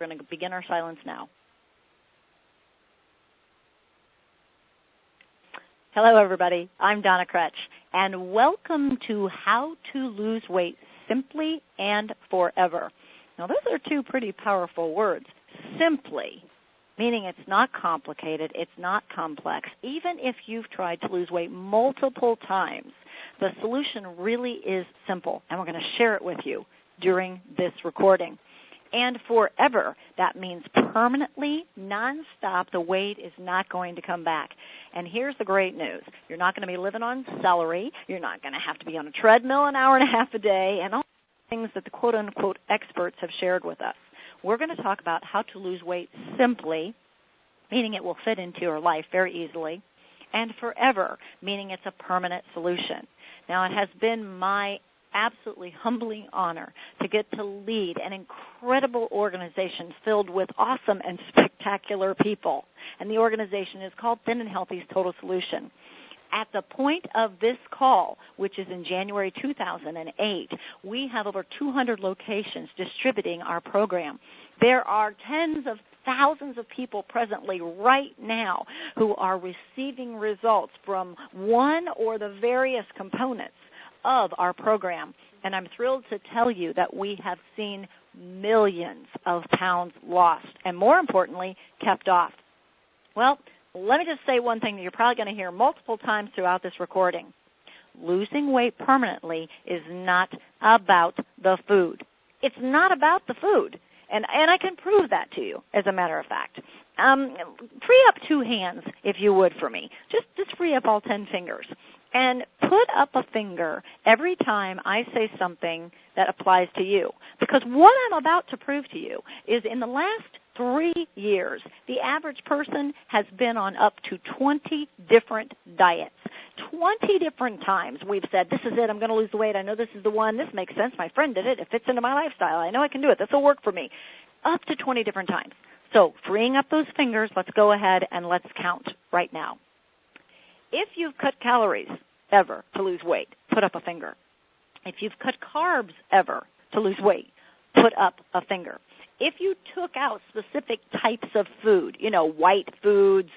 We're going to begin our silence now. Hello, everybody. I'm Donna Kretsch, and welcome to How to Lose Weight Simply and Forever. Now, those are two pretty powerful words. Simply, meaning it's not complicated, it's not complex. Even if you've tried to lose weight multiple times, the solution really is simple, and we're going to share it with you during this recording. And forever, that means permanently, nonstop, the weight is not going to come back. And here's the great news. You're not going to be living on celery. You're not going to have to be on a treadmill an hour and a half a day, and all the things that the quote-unquote experts have shared with us. We're going to talk about how to lose weight simply, meaning it will fit into your life very easily, and forever, meaning it's a permanent solution. Now, it has been my absolutely humbling honor to get to lead an incredible organization filled with awesome and spectacular people. And the organization is called Thin and Healthy's Total Solution. At the point of this call, which is in January 2008, we have over 200 locations distributing our program. There are tens of thousands of people presently right now who are receiving results from one or the various components of our program. And I'm thrilled to tell you that we have seen millions of pounds lost and, more importantly, kept off. Well, let me just say one thing that you're probably going to hear multiple times throughout this recording. Losing weight permanently is not about the food. It's not about the food. And I can prove that to you, as a matter of fact. Free up 2 hands, if you would, for me. Just free up all 10 fingers. And put up a finger every time I say something that applies to you. Because what I'm about to prove to you is in the last 3 years, the average person has been on up to 20 different diets. 20 different times we've said, this is it, I'm going to lose the weight, I know this is the one, this makes sense, my friend did it, it fits into my lifestyle, I know I can do it, this will work for me. Up to 20 different times. So freeing up those fingers, let's go ahead and let's count right now. If you've cut calories ever to lose weight, put up a finger. If you've cut carbs ever to lose weight, put up a finger. If you took out specific types of food, white foods,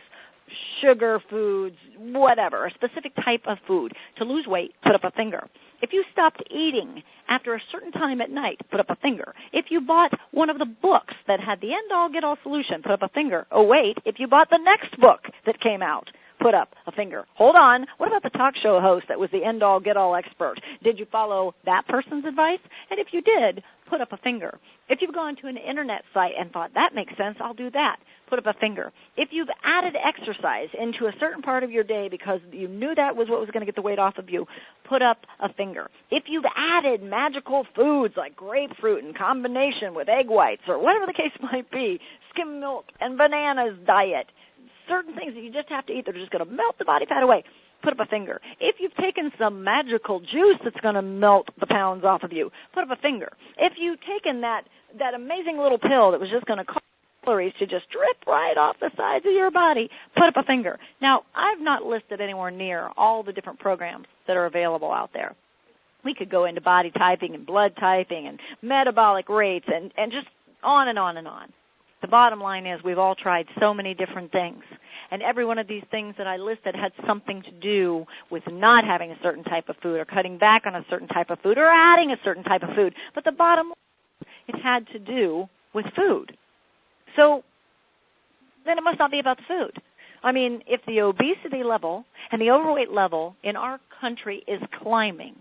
sugar foods, whatever, a specific type of food to lose weight, put up a finger. If you stopped eating after a certain time at night, put up a finger. If you bought one of the books that had the end-all, get-all solution, put up a finger. Oh, wait, if you bought the next book that came out, put up a finger. Hold on. What about the talk show host that was the end-all, get-all expert? Did you follow that person's advice? And if you did, put up a finger. If you've gone to an internet site and thought, that makes sense, I'll do that, put up a finger. If you've added exercise into a certain part of your day because you knew that was what was going to get the weight off of you, put up a finger. If you've added magical foods like grapefruit in combination with egg whites or whatever the case might be, skim milk and bananas diet, certain things that you just have to eat that are just going to melt the body fat away, put up a finger. If you've taken some magical juice that's going to melt the pounds off of you, put up a finger. If you've taken that amazing little pill that was just going to cause calories to just drip right off the sides of your body, put up a finger. Now, I've not listed anywhere near all the different programs that are available out there. We could go into body typing and blood typing and metabolic rates and just on and on and on. The bottom line is we've all tried so many different things, and every one of these things that I listed had something to do with not having a certain type of food or cutting back on a certain type of food or adding a certain type of food. But the bottom line, it had to do with food. So then it must not be about the food. I mean, if the obesity level and the overweight level in our country is climbing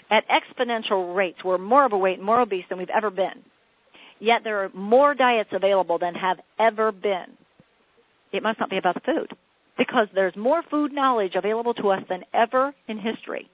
at exponential rates, we're more overweight and more obese than we've ever been, yet there are more diets available than have ever been, it must not be about the food, because there's more food knowledge available to us than ever in history,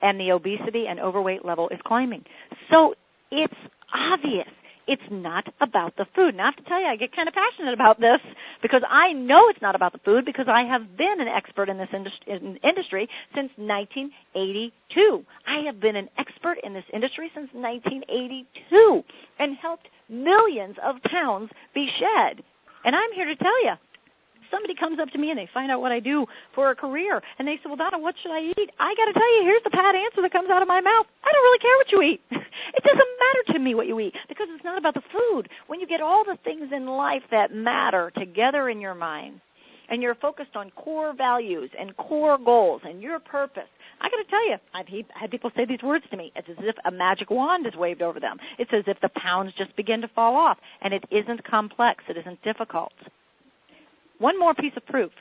and the obesity and overweight level is climbing. So it's obvious. It's not about the food. Now, I have to tell you, I get kind of passionate about this because I know it's not about the food because I have been an expert in this industry since 1982. I have been an expert in this industry since 1982 and helped millions of pounds be shed. And I'm here to tell you, somebody comes up to me and they find out what I do for a career, and they say, well, Donna, what should I eat? I got to tell you, here's the pat answer that comes out of my mouth. I don't really care what you eat. It doesn't matter to me what you eat, because it's not about the food. When you get all the things in life that matter together in your mind, and you're focused on core values and core goals and your purpose, I got to tell you, I've had people say these words to me. It's as if a magic wand is waved over them. It's as if the pounds just begin to fall off, and it isn't complex. It isn't difficult. One more piece of proof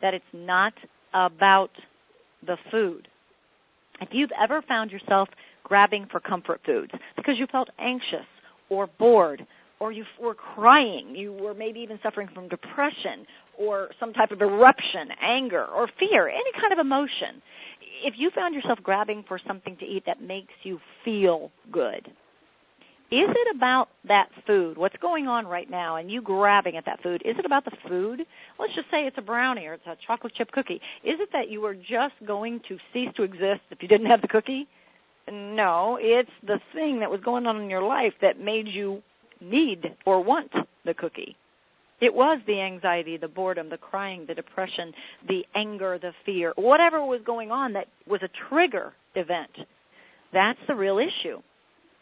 that it's not about the food. If you've ever found yourself grabbing for comfort foods because you felt anxious or bored, or you were crying, you were maybe even suffering from depression or some type of eruption, anger or fear, any kind of emotion, if you found yourself grabbing for something to eat that makes you feel good, is it about that food, what's going on right now, and you grabbing at that food? Is it about the food? Let's just say it's a brownie or it's a chocolate chip cookie. Is it that you were just going to cease to exist if you didn't have the cookie? No, it's the thing that was going on in your life that made you need or want the cookie. It was the anxiety, the boredom, the crying, the depression, the anger, the fear, whatever was going on that was a trigger event. That's the real issue.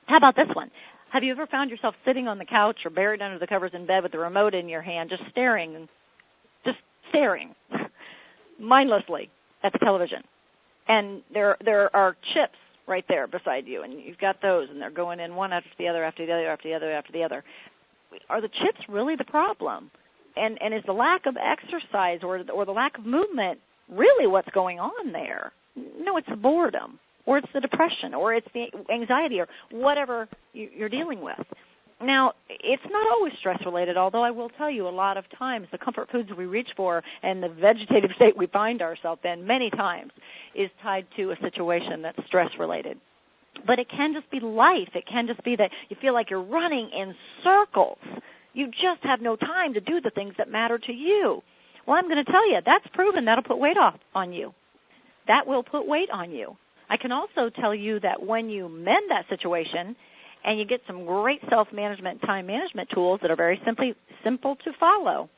How about this one? Have you ever found yourself sitting on the couch or buried under the covers in bed with the remote in your hand, just staring mindlessly at the television? And there are chips right there beside you, and you've got those, and they're going in one after the other, after the other, after the other, after the other. Are the chips really the problem? And is the lack of exercise or the lack of movement really what's going on there? No, it's the boredom, or it's the depression, or it's the anxiety, or whatever you're dealing with. Now, it's not always stress-related, although I will tell you a lot of times the comfort foods we reach for and the vegetative state we find ourselves in many times is tied to a situation that's stress-related. But it can just be life. It can just be that you feel like you're running in circles. You just have no time to do the things that matter to you. Well, I'm going to tell you, that's proven that'll put weight off on you. That will put weight on you. I can also tell you that when you mend that situation and you get some great self-management, time management tools that are very simple to follow,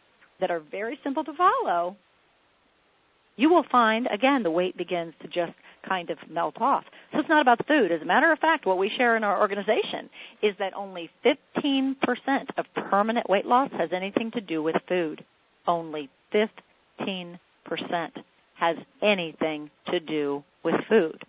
you will find, again, the weight begins to just kind of melt off. So it's not about the food. As a matter of fact, what we share in our organization is that only 15% of permanent weight loss has anything to do with food. Only 15% has anything to do with food.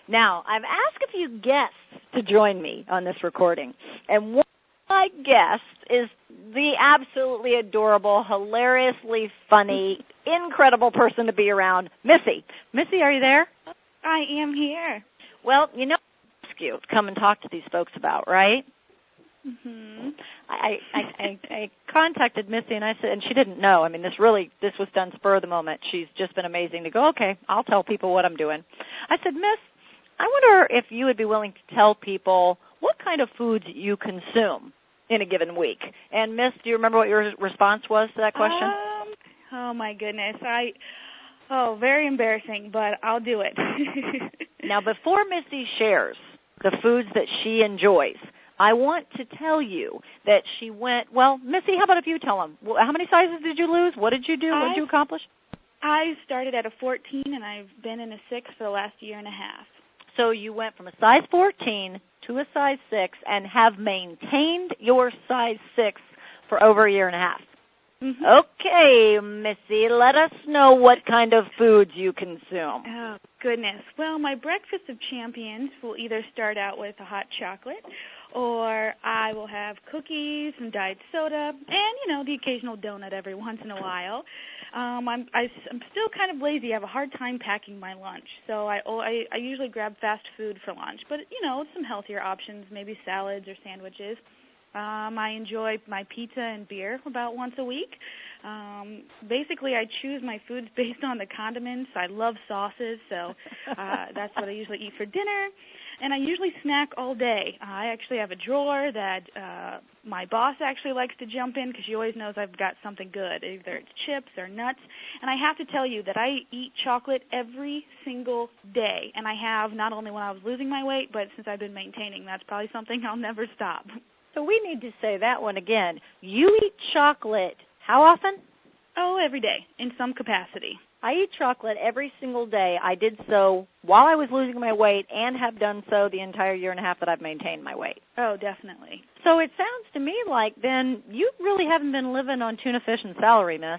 Now, I've asked a few guests to join me on this recording, and one of my guests is the absolutely adorable, hilariously funny, incredible person to be around, Missy. Missy, are you there? I am here. Well, you know what I ask you to come and talk to these folks about, right? Mm-hmm. I contacted Missy, and I said, and she didn't know. I mean, this was done spur of the moment. She's just been amazing to go, okay, I'll tell people what I'm doing. I said, Miss, I wonder if you would be willing to tell people what kind of foods you consume in a given week. And, Miss, do you remember what your response was to that question? Oh, my goodness. Very embarrassing, but I'll do it. Now, before Missy shares the foods that she enjoys, I want to tell you that she went, well, Missy, how about if you tell them? How many sizes did you lose? What did you do? What did you accomplish? I started at a 14, and I've been in a 6 for the last year and a half. So you went from a size 14 to a size 6 and have maintained your size 6 for over a year and a half. Mm-hmm. Okay, Missy, let us know what kind of foods you consume. Oh, goodness. Well, my breakfast of champions will either start out with a hot chocolate, or I will have cookies and diet soda and, the occasional donut every once in a while. I'm still kind of lazy. I have a hard time packing my lunch, so I usually grab fast food for lunch. But, some healthier options, maybe salads or sandwiches. I enjoy my pizza and beer about once a week. Basically, I choose my foods based on the condiments. I love sauces, so that's what I usually eat for dinner. And I usually snack all day. I actually have a drawer that my boss actually likes to jump in because she always knows I've got something good, either it's chips or nuts. And I have to tell you that I eat chocolate every single day, and I have not only when I was losing my weight, but since I've been maintaining. That's probably something I'll never stop. So we need to say that one again. You eat chocolate how often? Oh, every day in some capacity. I eat chocolate every single day. I did so while I was losing my weight and have done so the entire year and a half that I've maintained my weight. Oh, definitely. So it sounds to me like then you really haven't been living on tuna fish and celery, miss.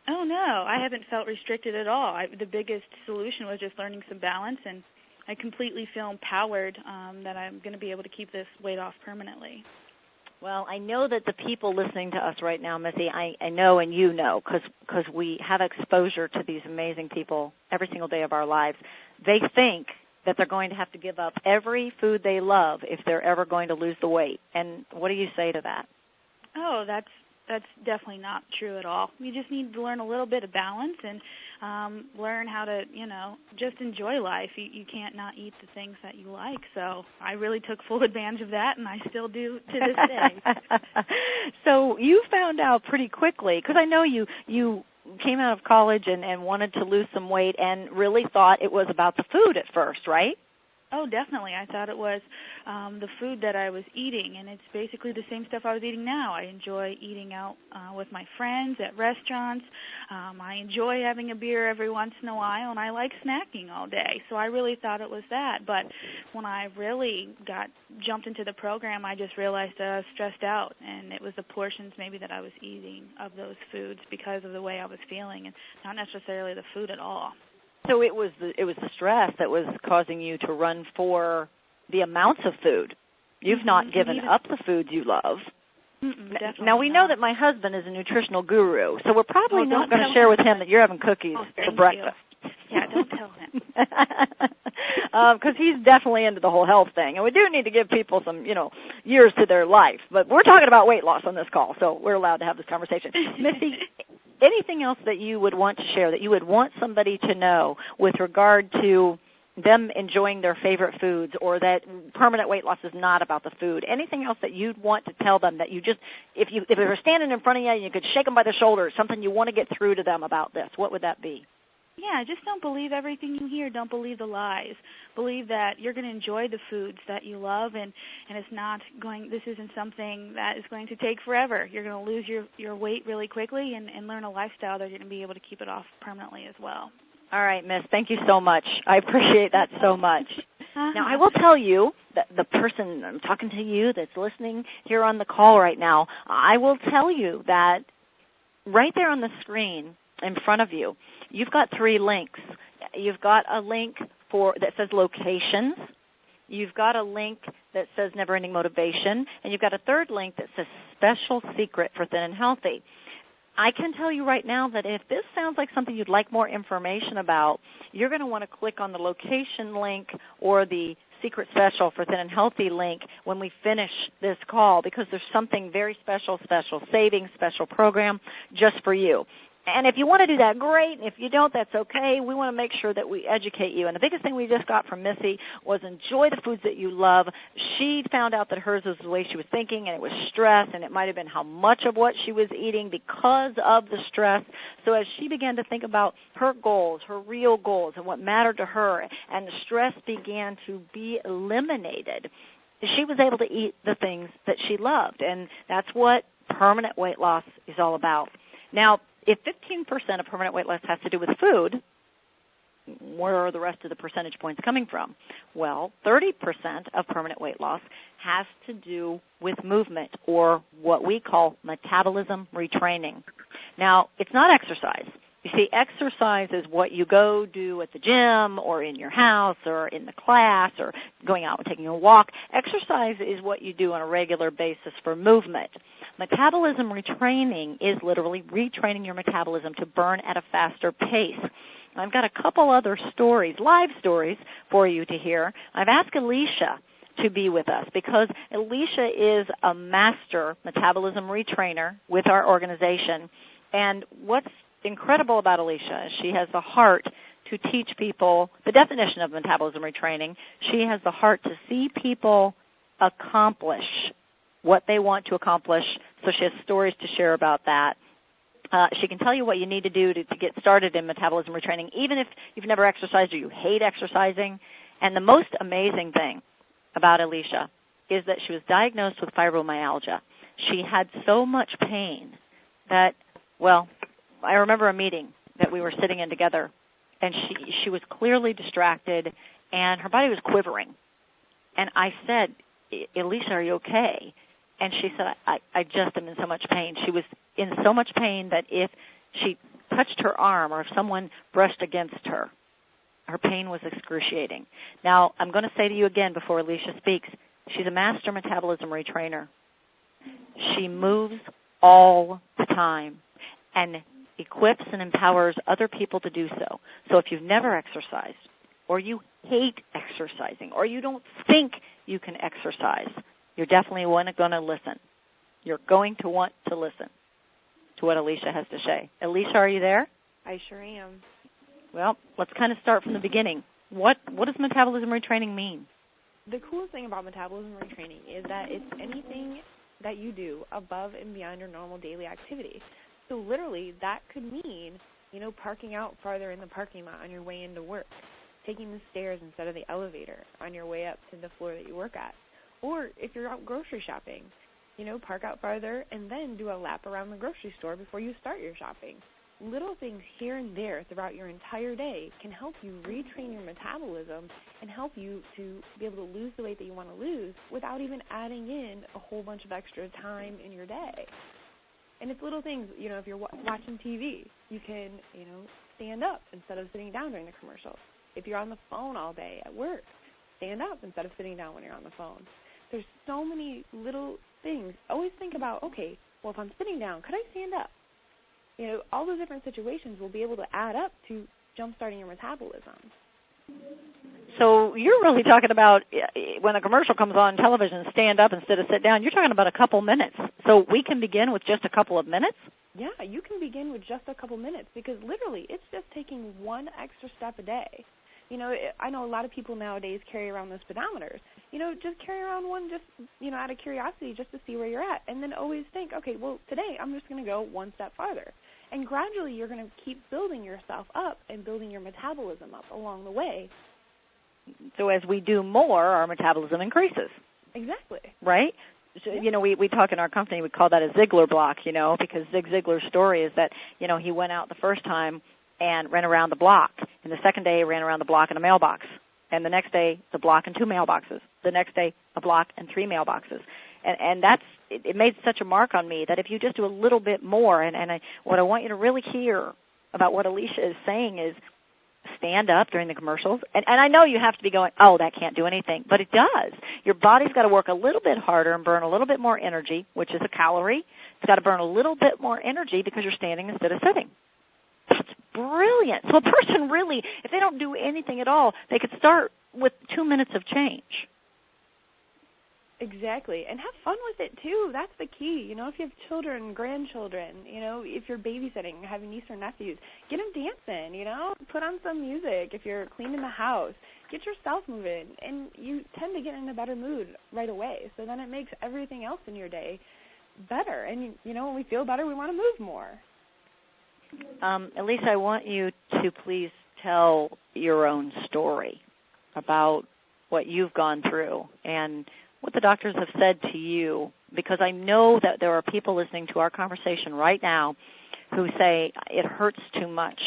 Oh, no, I haven't felt restricted at all. The biggest solution was just learning some balance, and I completely feel empowered that I'm going to be able to keep this weight off permanently. Well, I know that the people listening to us right now, Missy, I know and you know, because we have exposure to these amazing people every single day of our lives, they think that they're going to have to give up every food they love if they're ever going to lose the weight. And what do you say to that? Oh, that's definitely not true at all. You just need to learn a little bit of balance and learn how to, just enjoy life. You can't not eat the things that you like. So I really took full advantage of that, and I still do to this day. So you found out pretty quickly, because I know you came out of college and wanted to lose some weight and really thought it was about the food at first, right? Oh, definitely. I thought it was the food that I was eating, and it's basically the same stuff I was eating now. I enjoy eating out with my friends at restaurants. I enjoy having a beer every once in a while, and I like snacking all day. So I really thought it was that. But when I really jumped into the program, I just realized that I was stressed out, and it was the portions maybe that I was eating of those foods because of the way I was feeling, and not necessarily the food at all. So it was the stress that was causing you to run for the amounts of food. You've not given up the foods you love. Now, we know that my husband is a nutritional guru, so we're probably not going to share with him that you're having cookies for breakfast. Yeah, don't tell him. Because he's definitely into the whole health thing. And we do need to give people some, years to their life. But we're talking about weight loss on this call, so we're allowed to have this conversation. Missy, anything else that you would want to share, that you would want somebody to know with regard to them enjoying their favorite foods, or that permanent weight loss is not about the food? Anything else that you'd want to tell them that you just, if they were standing in front of you and you could shake them by the shoulders, something you want to get through to them about this, what would that be? Yeah, just don't believe everything you hear. Don't believe the lies. Believe that you're going to enjoy the foods that you love, and it's not going. This isn't something that is going to take forever. You're going to lose your weight really quickly and learn a lifestyle that you're going to be able to keep it off permanently as well. All right, Miss. Thank you so much. I appreciate that so much. Now, I will tell you that the person I'm talking to you that's listening here on the call right now, I will tell you that right there on the screen in front of you, you've got 3 links. You've got a link that says locations. You've got a link that says Never Ending Motivation. And you've got a third link that says Special Secret for Thin and Healthy. I can tell you right now that if this sounds like something you'd like more information about, you're going to want to click on the location link or the Secret Special for Thin and Healthy link when we finish this call, because there's something very special savings, special program just for you. And if you want to do that, great. And if you don't, that's okay. We want to make sure that we educate you. And the biggest thing we just got from Missy was enjoy the foods that you love. She found out that hers was the way she was thinking, and it was stress, and it might have been how much of what she was eating because of the stress. So as she began to think about her goals, her real goals, and what mattered to her, and the stress began to be eliminated, she was able to eat the things that she loved. And that's what permanent weight loss is all about. Now, if 15% of permanent weight loss has to do with food, where are the rest of the percentage points coming from? Well, 30% of permanent weight loss has to do with movement, or what we call metabolism retraining. Now, it's not exercise. You see, exercise is what you go do at the gym or in your house or in the class or going out and taking a walk. Exercise is what you do on a regular basis for movement. Metabolism retraining is literally retraining your metabolism to burn at a faster pace. I've got a couple other stories, live stories, for you to hear. I've asked Alicia to be with us because Alicia is a master metabolism retrainer with our organization. And what's incredible about Alicia is she has the heart to teach people the definition of metabolism retraining. She has the heart to see people accomplish what they want to accomplish, so she has stories to share about that. She can tell you what you need to do to get started in metabolism retraining, even if you've never exercised or you hate exercising. And the most amazing thing about Alicia is that she was diagnosed with fibromyalgia. She had so much pain that, well, I remember a meeting that we were sitting in together, and she was clearly distracted, and her body was quivering. And I said, Alicia, are you okay? And she said, I just am in so much pain. She was in so much pain that if she touched her arm or if someone brushed against her, her pain was excruciating. Now, I'm going to say to you again before Alicia speaks, she's a master metabolism retrainer. She moves all the time and equips and empowers other people to do so. So if you've never exercised, or you hate exercising, or you don't think you can exercise, you're definitely going to listen. You're going to want to listen to what Alicia has to say. Alicia, are you there? I sure am. Well, let's kind of start from the beginning. What does metabolism retraining mean? The coolest thing about metabolism retraining is that it's anything that you do above and beyond your normal daily activity. So literally, that could mean, parking out farther in the parking lot on your way into work, taking the stairs instead of the elevator on your way up to the floor that you work at. Or if you're out grocery shopping, park out farther and then do a lap around the grocery store before you start your shopping. Little things here and there throughout your entire day can help you retrain your metabolism and help you to be able to lose the weight that you want to lose without even adding in a whole bunch of extra time in your day. And it's little things, if you're watching TV, you can, stand up instead of sitting down during the commercials. If you're on the phone all day at work, stand up instead of sitting down when you're on the phone. There's so many little things. Always think about, okay, well, if I'm sitting down, could I stand up? All those different situations will be able to add up to jump-starting your metabolism. So you're really talking about when a commercial comes on television, stand up instead of sit down. You're talking about a couple minutes. So we can begin with just a couple of minutes? Yeah, you can begin with just a couple minutes because literally it's just taking one extra step a day. I know a lot of people nowadays carry around those speedometers. Just carry around one just, out of curiosity just to see where you're at. And then always think, okay, well, today I'm just going to go one step farther. And gradually you're going to keep building yourself up and building your metabolism up along the way. So as we do more, our metabolism increases. Exactly. Right? So, yeah. We talk in our company, we call that a Ziegler block, because Zig Ziglar's story is that, he went out the first time and ran around the block. And the second day, he ran around the block in a mailbox. And the next day, the block and 2 mailboxes. The next day, a block and 3 mailboxes. And it made such a mark on me that if you just do a little bit more, what I want you to really hear about what Alicia is saying is stand up during the commercials. And I know you have to be going, oh, that can't do anything. But it does. Your body's got to work a little bit harder and burn a little bit more energy, which is a calorie. It's got to burn a little bit more energy because you're standing instead of sitting. That's brilliant. So a person really, if they don't do anything at all, they could start with 2 minutes of change. Exactly. And have fun with it, too. That's the key. If you have children, grandchildren, if you're babysitting, having nieces or nephews, get them dancing, put on some music. If you're cleaning the house, get yourself moving. And you tend to get in a better mood right away. So then it makes everything else in your day better. And, when we feel better, we want to move more. Elisa, I want you to please tell your own story about what you've gone through and what the doctors have said to you, because I know that there are people listening to our conversation right now who say it hurts too much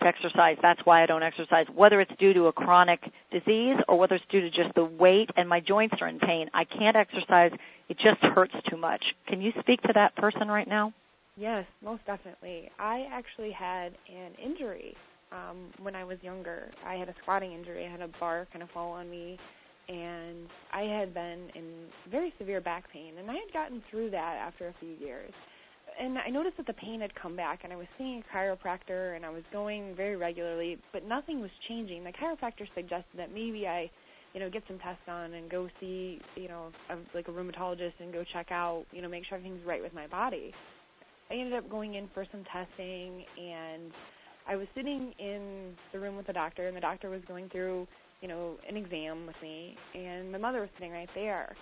to exercise. That's why I don't exercise, whether it's due to a chronic disease or whether it's due to just the weight and my joints are in pain. I can't exercise. It just hurts too much. Can you speak to that person right now? Yes, most definitely. I actually had an injury when I was younger. I had a squatting injury. I had a bar kind of fall on me, and I had been in very severe back pain, and I had gotten through that after a few years. And I noticed that the pain had come back, and I was seeing a chiropractor, and I was going very regularly, but nothing was changing. The chiropractor suggested that maybe I, get some tests done and go see, a rheumatologist and go check out, make sure everything's right with my body. I ended up going in for some testing, and I was sitting in the room with the doctor, and the doctor was going through, an exam with me, and my mother was sitting right there.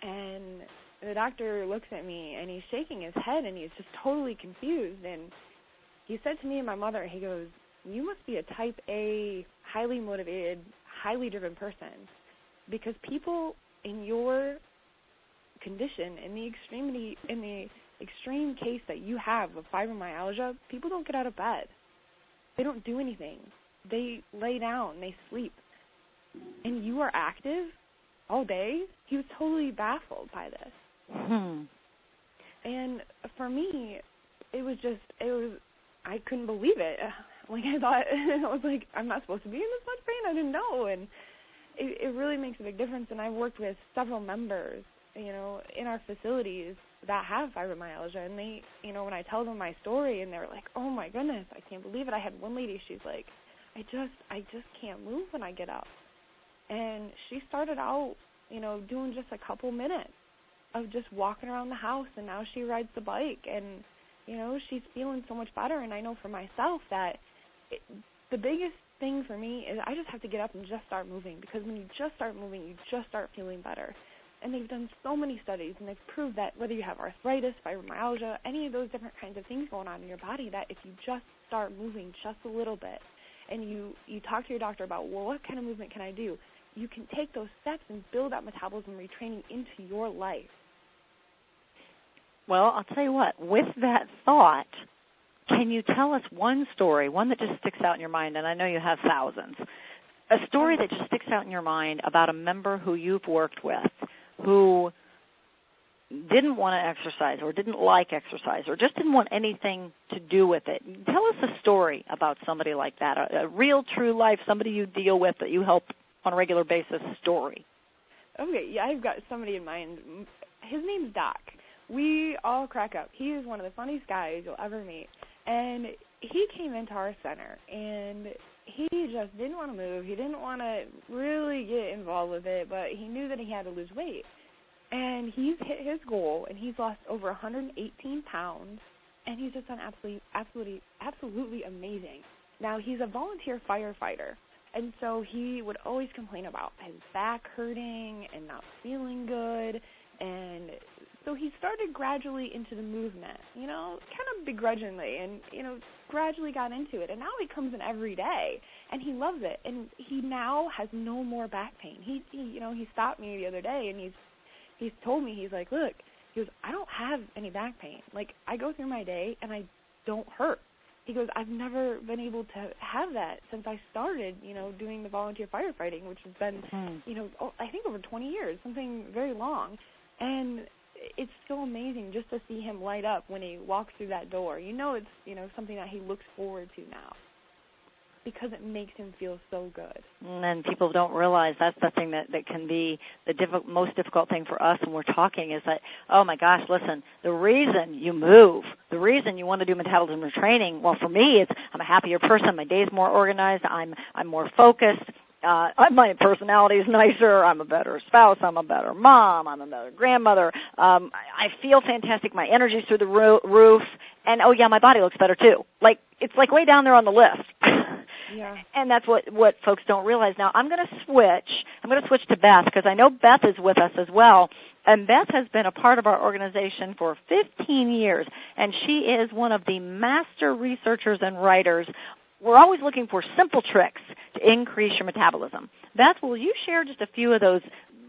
And the doctor looks at me, and he's shaking his head, and he's just totally confused. And he said to me and my mother, he goes, "You must be a type A, highly motivated, highly driven person, because people in your condition, in the extremity, in the extreme case that you have of fibromyalgia, people don't get out of bed. They don't do anything. They lay down, they sleep. And you are active all day? He was totally baffled by this. And for me, I couldn't believe it. Like, I thought, I was like, I'm not supposed to be in this much pain. I didn't know. And it really makes a big difference. And I've worked with several members, in our facilities that have fibromyalgia. And they, when I tell them my story, and they're like, oh, my goodness, I can't believe it. I had one lady, she's like, I just can't move when I get up. And she started out, doing just a couple minutes of just walking around the house, and now she rides the bike, and, she's feeling so much better. And I know for myself that the biggest thing for me is I just have to get up and just start moving, because when you just start moving, you just start feeling better. And they've done so many studies, and they've proved that whether you have arthritis, fibromyalgia, any of those different kinds of things going on in your body, that if you just start moving just a little bit, and you talk to your doctor about, well, what kind of movement can I do? You can take those steps and build that metabolism retraining into your life. Well, I'll tell you what, with that thought, can you tell us one story, one that just sticks out in your mind, and I know you have thousands, a story that just sticks out in your mind about a member who you've worked with who didn't want to exercise or didn't like exercise or just didn't want anything to do with it. Tell us a story about somebody like that, a real, true life, somebody you deal with that you help on a regular basis story. Okay, yeah, I've got somebody in mind. His name's Doc. We all crack up. He is one of the funniest guys you'll ever meet. And he came into our center, and he just didn't want to move. He didn't want to really get involved with it, but he knew that he had to lose weight. And he's hit his goal, and he's lost over 118 pounds, and he's just done absolutely amazing. Now, he's a volunteer firefighter, and so he would always complain about his back hurting and not feeling good, and so he started gradually into the movement, kind of begrudgingly, and, gradually got into it. And now he comes in every day, and he loves it. And he now has no more back pain. He stopped me the other day, and he's told me, he's like, look, he goes, I don't have any back pain. Like, I go through my day, and I don't hurt. He goes, I've never been able to have that since I started, doing the volunteer firefighting, which has been, I think over 20 years, something very long. And it's so amazing just to see him light up when he walks through that door. It's, something that he looks forward to now because it makes him feel so good. And people don't realize that's the thing that can be the most difficult thing for us when we're talking is that, oh, my gosh, listen, the reason you move, the reason you want to do metabolism retraining, well, for me, it's I'm a happier person. My day's more organized. I'm more focused. My personality is nicer. I'm a better spouse. I'm a better mom. I'm a better grandmother. I feel fantastic. My energy's through the roof. And, oh, yeah, my body looks better, too. It's way down there on the list. Yeah. And that's what folks don't realize. Now, I'm going to switch to Beth because I know Beth is with us as well. And Beth has been a part of our organization for 15 years, and she is one of the master researchers and writers. We're always looking for simple tricks to increase your metabolism. Beth, will you share just a few of those,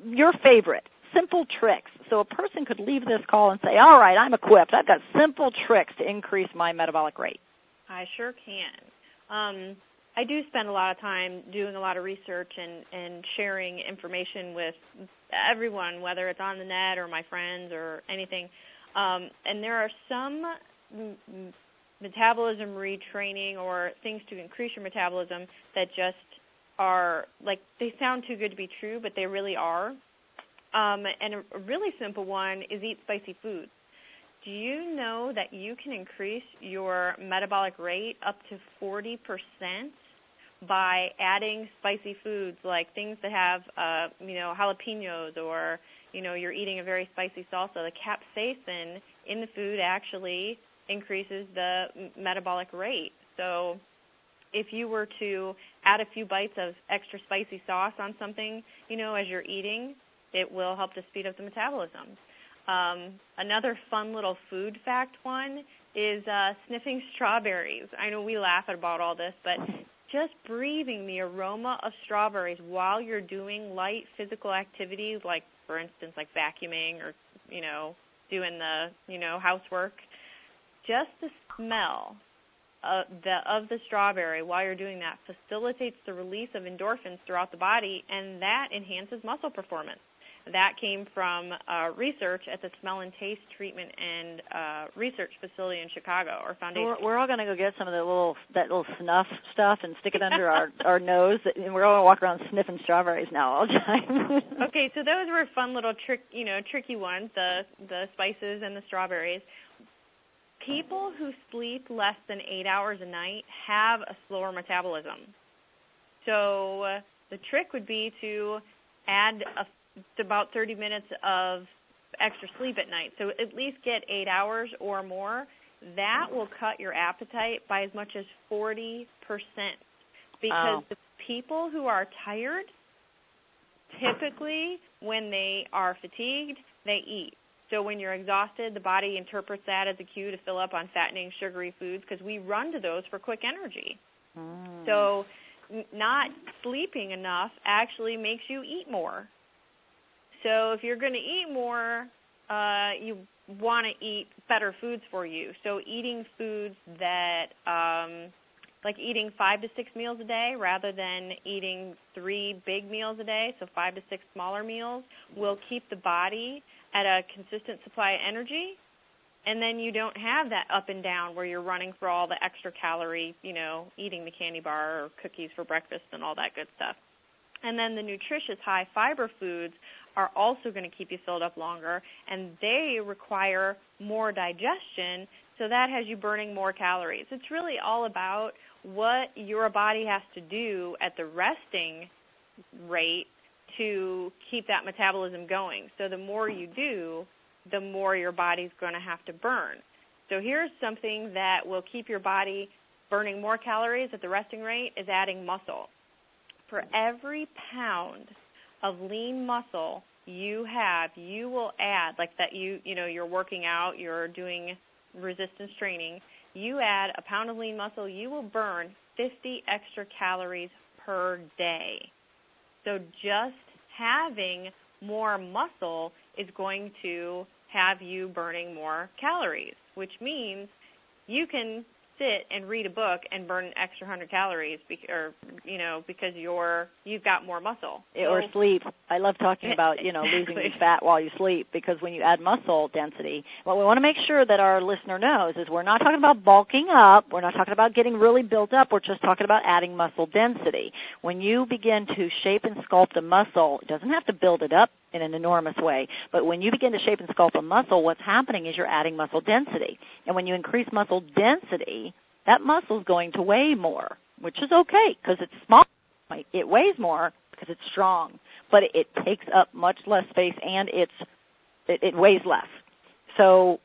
your favorite, simple tricks, so a person could leave this call and say, all right, I'm equipped. I've got simple tricks to increase my metabolic rate. I sure can. I do spend a lot of time doing a lot of research and sharing information with everyone, whether it's on the net or my friends or anything. And there are some metabolism retraining or things to increase your metabolism that just are, they sound too good to be true, but they really are. And a really simple one is eat spicy foods. Do you know that you can increase your metabolic rate up to 40% by adding spicy foods, like things that have, jalapenos, or, you're eating a very spicy salsa? The capsaicin in the food actually increases the metabolic rate. So if you were to add a few bites of extra spicy sauce on something, as you're eating, it will help to speed up the metabolism. Another fun little food fact one is sniffing strawberries. I know we laugh about all this, but just breathing the aroma of strawberries while you're doing light physical activities, like, for instance, like vacuuming or, doing the, housework, just the smell of the strawberry while you're doing that facilitates the release of endorphins throughout the body, and that enhances muscle performance. That came from research at the Smell and Taste Treatment and Research Facility in Chicago, or Foundation. We're all going to go get some of that little snuff stuff and stick it under our nose, and we're all going to walk around sniffing strawberries now all the time. Okay, so those were fun little tricky ones, the spices and the strawberries. People who sleep less than 8 hours a night have a slower metabolism. So the trick would be to add about 30 minutes of extra sleep at night. So at least get 8 hours or more. That will cut your appetite by as much as 40%. Because the people who are tired, typically when they are fatigued, they eat. So when you're exhausted, the body interprets that as a cue to fill up on fattening, sugary foods because we run to those for quick energy. So not sleeping enough actually makes you eat more. So if you're going to eat more, you want to eat better foods for you. So eating foods that, like eating 5 to 6 meals a day rather than eating 3 big meals a day, so 5 to 6 smaller meals, will keep the body at a consistent supply of energy, and then you don't have that up and down where you're running for all the extra calorie, eating the candy bar or cookies for breakfast and all that good stuff. And then the nutritious high fiber foods are also going to keep you filled up longer, and they require more digestion, so that has you burning more calories. It's really all about what your body has to do at the resting rate to keep that metabolism going. So the more you do, the more your body's going to have to burn. So here's something that will keep your body burning more calories at the resting rate is adding muscle. For every pound of lean muscle you have, you will add, like that you're working out, you're doing resistance training, you add a pound of lean muscle, you will burn 50 extra calories per day. So just having more muscle is going to have you burning more calories, which means you can sit and read a book and burn an extra 100 calories because you've got more muscle. Or sleep. I love talking about, losing fat while you sleep, because when you add muscle density, what we want to make sure that our listener knows is we're not talking about bulking up. We're not talking about getting really built up. We're just talking about adding muscle density. When you begin to shape and sculpt a muscle, it doesn't have to build it up in an enormous way, but when you begin to shape and sculpt a muscle, what's happening is you're adding muscle density. And when you increase muscle density, that muscle is going to weigh more, which is okay because it's small. It weighs more because it's strong, but it takes up much less space and it weighs less. So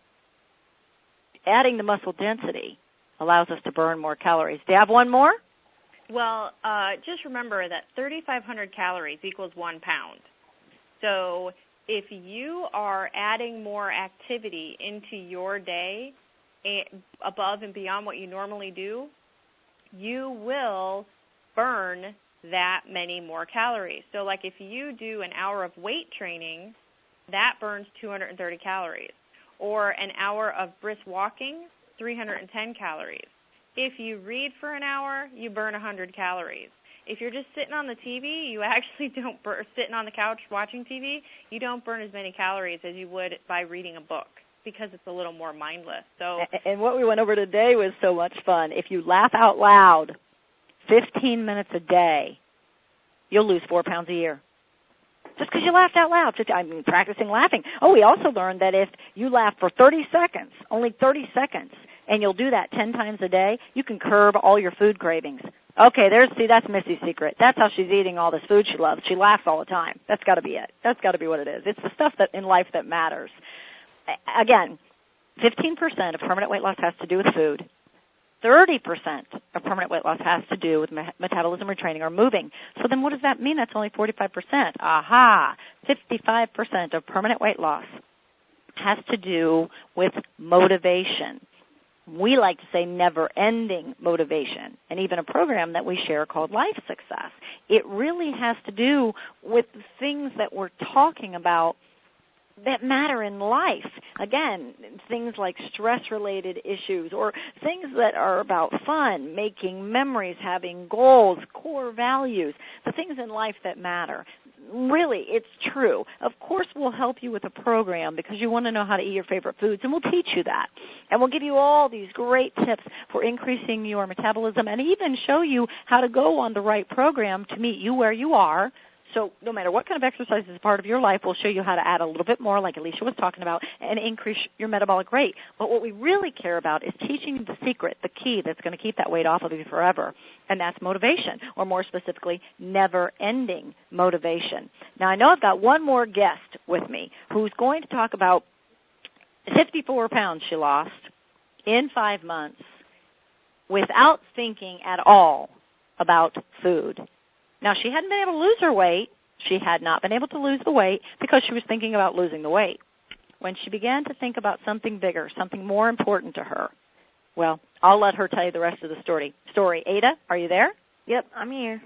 adding the muscle density allows us to burn more calories. Do you have one more? Well, just remember that 3,500 calories equals 1 pound. So if you are adding more activity into your day above and beyond what you normally do, you will burn that many more calories. So like if you do an hour of weight training, that burns 230 calories. Or an hour of brisk walking, 310 calories. If you read for an hour, you burn 100 calories. If you're just sitting on the TV, you actually don't burn, sitting on the couch watching TV, you don't burn as many calories as you would by reading a book because it's a little more mindless. So, and what we went over today was so much fun. If you laugh out loud 15 minutes a day, you'll lose 4 pounds a year. Just because you laughed out loud. Practicing laughing. Oh, we also learned that if you laugh for 30 seconds, only 30 seconds, and you'll do that 10 times a day, you can curb all your food cravings. Okay, that's Missy's secret. That's how she's eating all this food she loves. She laughs all the time. That's got to be it. That's got to be what it is. It's the stuff that in life that matters. Again, 15% of permanent weight loss has to do with food. 30% of permanent weight loss has to do with metabolism retraining or moving. So then what does that mean? That's only 45%. Aha! 55% of permanent weight loss has to do with motivation. We like to say never-ending motivation, and even a program that we share called Life Success. It really has to do with the things that we're talking about that matter in life. Again, things like stress-related issues or things that are about fun, making memories, having goals, core values, the things in life that matter. Really, it's true. Of course, we'll help you with a program because you want to know how to eat your favorite foods, and we'll teach you that. And we'll give you all these great tips for increasing your metabolism and even show you how to go on the right program to meet you where you are. So no matter what kind of exercise is part of your life, we'll show you how to add a little bit more, like Alicia was talking about, and increase your metabolic rate. But what we really care about is teaching you the secret, the key that's going to keep that weight off of you forever, and that's motivation, or more specifically, never-ending motivation. Now, I know I've got one more guest with me who's going to talk about 54 pounds she lost in 5 months without thinking at all about food. Now, she hadn't been able to lose her weight. She had not been able to lose the weight because she was thinking about losing the weight. When she began to think about something bigger, something more important to her, well, I'll let her tell you the rest of the story. Ada, are you there? Yep, I'm here.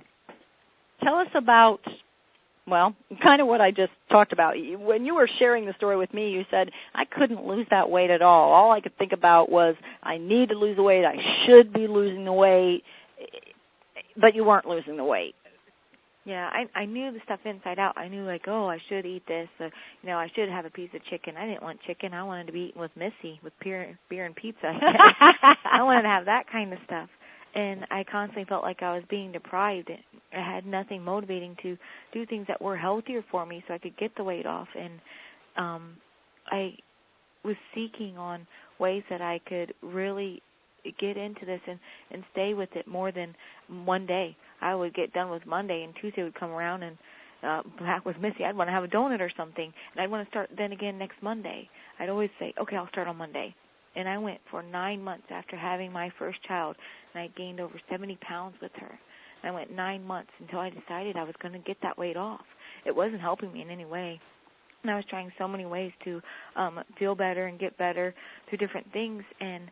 Tell us about, well, kind of what I just talked about. When you were sharing the story with me, you said, I couldn't lose that weight at all. All I could think about was, I need to lose the weight. I should be losing the weight. But you weren't losing the weight. Yeah, I knew the stuff inside out. I knew, like, oh, I should eat this. I should have a piece of chicken. I didn't want chicken. I wanted to be eating with Missy, with beer and pizza. I wanted to have that kind of stuff. And I constantly felt like I was being deprived. I had nothing motivating to do things that were healthier for me so I could get the weight off. And I was seeking on ways that I could really get into this and stay with it more than one day. I would get done with Monday, and Tuesday would come around, and back with Missy, I'd want to have a donut or something, and I'd want to start then again next Monday. I'd always say, okay, I'll start on Monday. And I went for 9 months after having my first child, and I gained over 70 pounds with her. And I went 9 months until I decided I was going to get that weight off. It wasn't helping me in any way. And I was trying so many ways to feel better and get better through different things. And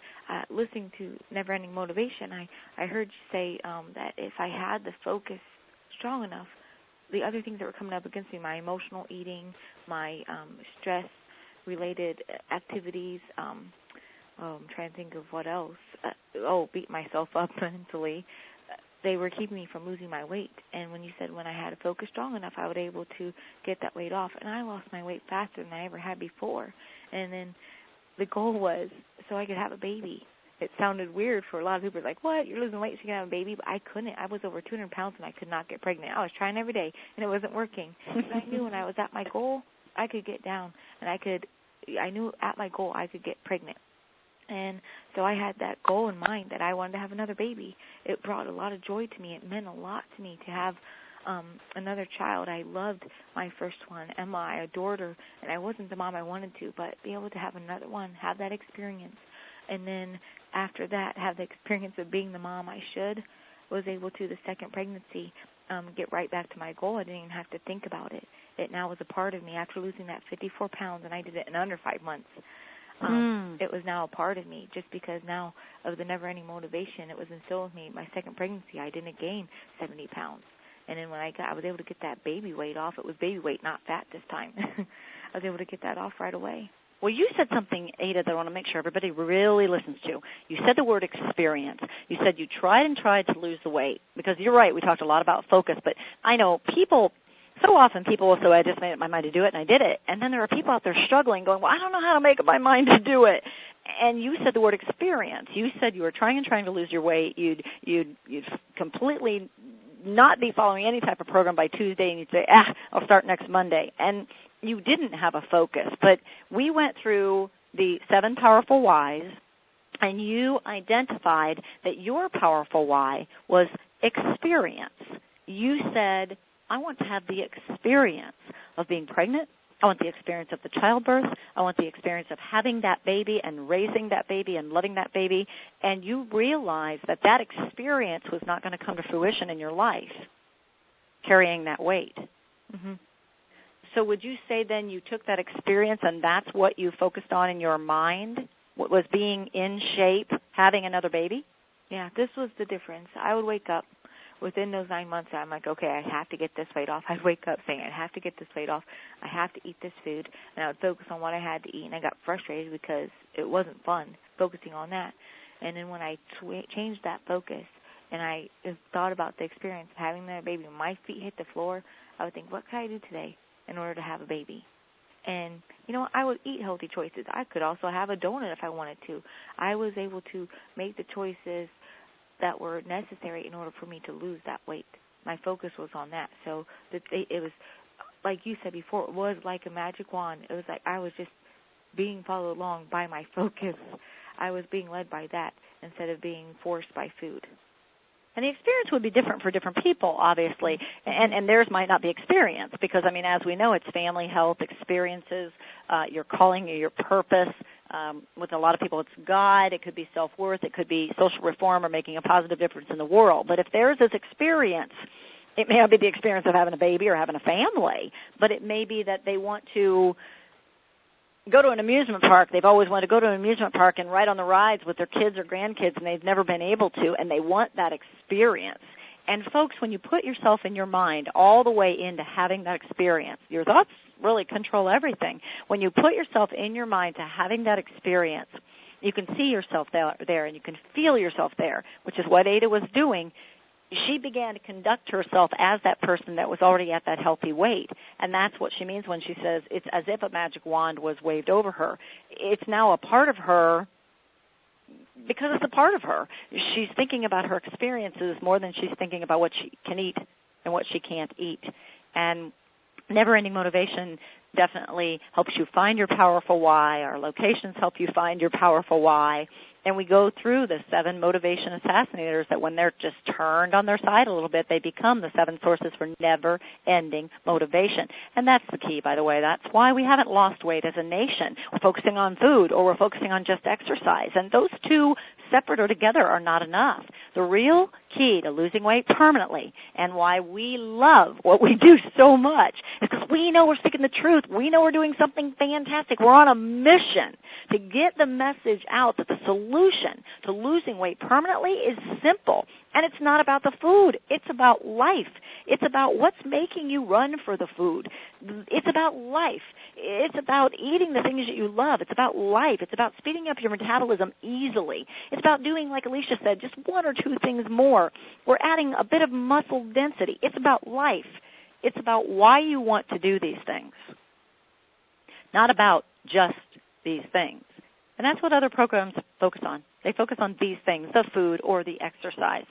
listening to Never Ending Motivation, I heard you say that if I had the focus strong enough, the other things that were coming up against me, my emotional eating, my stress-related activities, I'm trying to think of what else. Beat myself up mentally. They were keeping me from losing my weight. And when you said when I had a focus strong enough, I would be able to get that weight off. And I lost my weight faster than I ever had before. And then the goal was so I could have a baby. It sounded weird for a lot of people. Like, what? You're losing weight so you can have a baby? But I couldn't. I was over 200 pounds and I could not get pregnant. I was trying every day, and it wasn't working. But I knew when I was at my goal, I could get down. And I knew at my goal I could get pregnant. And so I had that goal in mind that I wanted to have another baby. It brought a lot of joy to me. It meant a lot to me to have another child. I loved my first one, Emma. I adored her, and I wasn't the mom I wanted to, but be able to have another one, have that experience, and then after that have the experience of being the mom I was able to, the second pregnancy, get right back to my goal. I didn't even have to think about it. It now was a part of me after losing that 54 pounds, and I did it in under 5 months. It was now a part of me just because now of the never-ending motivation. It was instilled in me. My second pregnancy, I didn't gain 70 pounds. And then when I was able to get that baby weight off, it was baby weight, not fat this time. I was able to get that off right away. Well, you said something, Ada, that I want to make sure everybody really listens to. You said the word experience. You said you tried and tried to lose the weight. Because you're right, we talked a lot about focus. But I know so often people will say, I just made up my mind to do it, and I did it. And then there are people out there struggling, going, well, I don't know how to make up my mind to do it. And you said the word experience. You said you were trying to lose your weight. You'd completely not be following any type of program by Tuesday, and you'd say, I'll start next Monday. And you didn't have a focus. But we went through the 7 powerful whys, and you identified that your powerful why was experience. You said, I want to have the experience of being pregnant. I want the experience of the childbirth. I want the experience of having that baby and raising that baby and loving that baby. And you realized that experience was not going to come to fruition in your life, carrying that weight. Mm-hmm. So would you say then you took that experience and that's what you focused on in your mind, what was being in shape, having another baby? Yeah, this was the difference. I would wake up within those 9 months, I'm like, okay, I have to get this weight off. I'd wake up saying, I have to get this weight off. I have to eat this food. And I would focus on what I had to eat, and I got frustrated because it wasn't fun focusing on that. And then when I changed that focus and I thought about the experience of having that baby, when my feet hit the floor, I would think, what can I do today in order to have a baby? And, I would eat healthy choices. I could also have a donut if I wanted to. I was able to make the choices that were necessary in order for me to lose that weight. My focus was on that. So it was, like you said before, it was like a magic wand. It was like I was just being followed along by my focus. I was being led by that instead of being forced by food. And the experience would be different for different people, obviously, and theirs might not be experience because, as we know, it's family, health, experiences, your calling, your purpose. With a lot of people, it's God. It could be self-worth. It could be social reform or making a positive difference in the world. But if theirs is experience, it may not be the experience of having a baby or having a family, but it may be that they want to go to an amusement park. They've always wanted to go to an amusement park and ride on the rides with their kids or grandkids, and they've never been able to, and they want that experience. And, folks, when you put yourself in your mind all the way into having that experience, your thoughts really control everything. When you put yourself in your mind to having that experience, you can see yourself there and you can feel yourself there, which is what Ada was doing. She began to conduct herself as that person that was already at that healthy weight. And that's what she means when she says it's as if a magic wand was waved over her. It's now a part of her because it's a part of her. She's thinking about her experiences more than she's thinking about what she can eat and what she can't eat. And never-ending motivation definitely helps you find your powerful why. Our locations help you find your powerful why. And we go through the 7 motivation assassinators that when they're just turned on their side a little bit, they become the 7 sources for never-ending motivation. And that's the key, by the way. That's why we haven't lost weight as a nation. We're focusing on food or we're focusing on just exercise. And those two separate or together are not enough. The real key to losing weight permanently and why we love what we do so much is because we know we're speaking the truth. We know we're doing something fantastic. We're on a mission to get the message out that the solution to losing weight permanently is simple. And it's not about the food. It's about life. It's about what's making you run for the food. It's about life. It's about eating the things that you love. It's about life. It's about speeding up your metabolism easily. It's about doing, like Alicia said, just 1 or 2 things more. We're adding a bit of muscle density. It's about life. It's about why you want to do these things, not about just these things. And that's what other programs focus on. They focus on these things, the food or the exercise.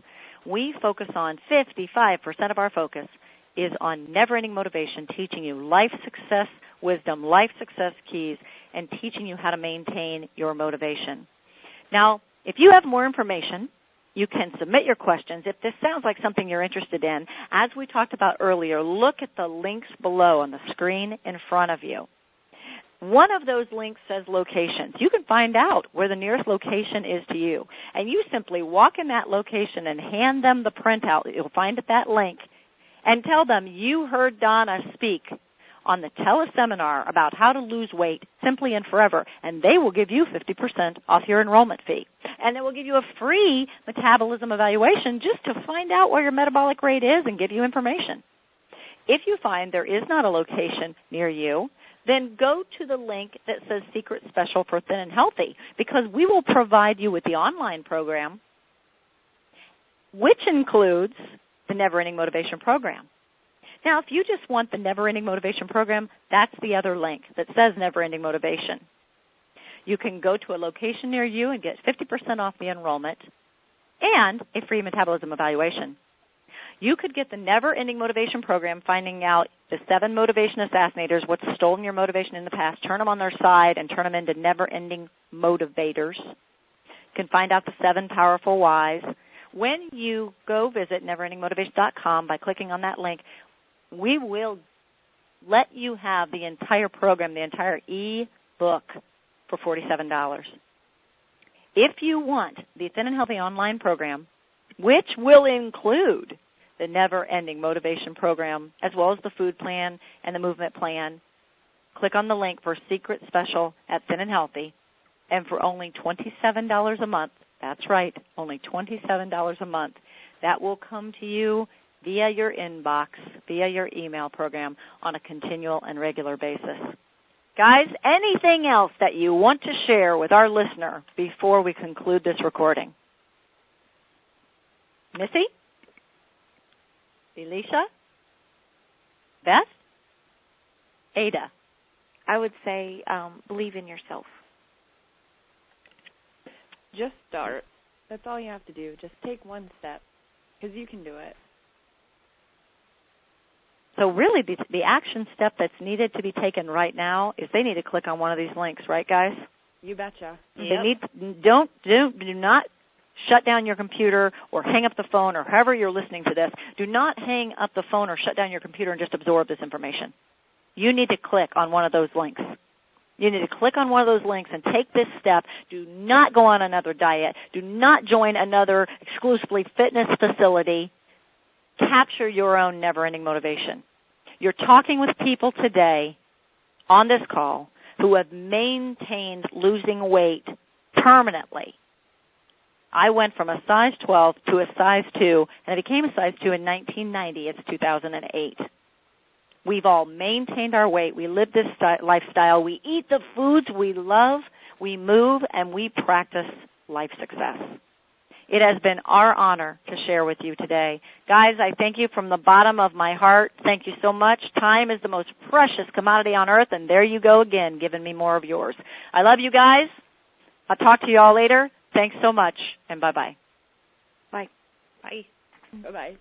We focus on 55% of our focus is on never-ending motivation, teaching you life success wisdom, life success keys, and teaching you how to maintain your motivation. Now, if you have more information, you can submit your questions. If this sounds like something you're interested in, as we talked about earlier, look at the links below on the screen in front of you. One of those links says locations. You can find out where the nearest location is to you. And you simply walk in that location and hand them the printout that you'll find at that link and tell them you heard Donna speak on the teleseminar about how to lose weight simply and forever, and they will give you 50% off your enrollment fee. And they will give you a free metabolism evaluation just to find out where your metabolic rate is and give you information. If you find there is not a location near you, then go to the link that says Secret Special for Thin and Healthy, because we will provide you with the online program, which includes the Never Ending Motivation Program. Now, if you just want the Never Ending Motivation Program, that's the other link that says Never Ending Motivation. You can go to a location near you and get 50% off the enrollment and a free metabolism evaluation. You could get the Never Ending Motivation Program, finding out the 7 motivation assassinators, what's stolen your motivation in the past, turn them on their side, and turn them into never-ending motivators. You can find out the 7 powerful whys. When you go visit neverendingmotivation.com by clicking on that link, we will let you have the entire program, the entire e-book, for $47. If you want the Thin and Healthy online program, which will include the Never-Ending Motivation Program, as well as the food plan and the movement plan, click on the link for Secret Special at Thin and Healthy, and for only $27 a month, That's right, only $27 a month. That will come to you via your inbox, via your email program on a continual and regular basis. Guys, anything else that you want to share with our listener before we conclude this recording? Missy? Elisha? Beth? Ada? I would say believe in yourself. Just start. That's all you have to do. Just take one step, because you can do it. So really the action step that's needed to be taken right now is they need to click on one of these links, right, guys? You betcha. Yep. Do not shut down your computer or hang up the phone, or however you're listening to this. Do not hang up the phone or shut down your computer and just absorb this information. You need to click on one of those links. You need to click on one of those links and take this step. Do not go on another diet. Do not join another exclusively fitness facility. Capture your own never-ending motivation. You're talking with people today on this call who have maintained losing weight permanently. I went from a size 12 to a size 2, and I became a size 2 in 1990. It's 2008. We've all maintained our weight. We live this lifestyle. We eat the foods we love. We move, and we practice life success. It has been our honor to share with you today. Guys, I thank you from the bottom of my heart. Thank you so much. Time is the most precious commodity on earth, and there you go again, giving me more of yours. I love you guys. I'll talk to you all later. Thanks so much, and bye-bye. Bye. Bye. Bye-bye.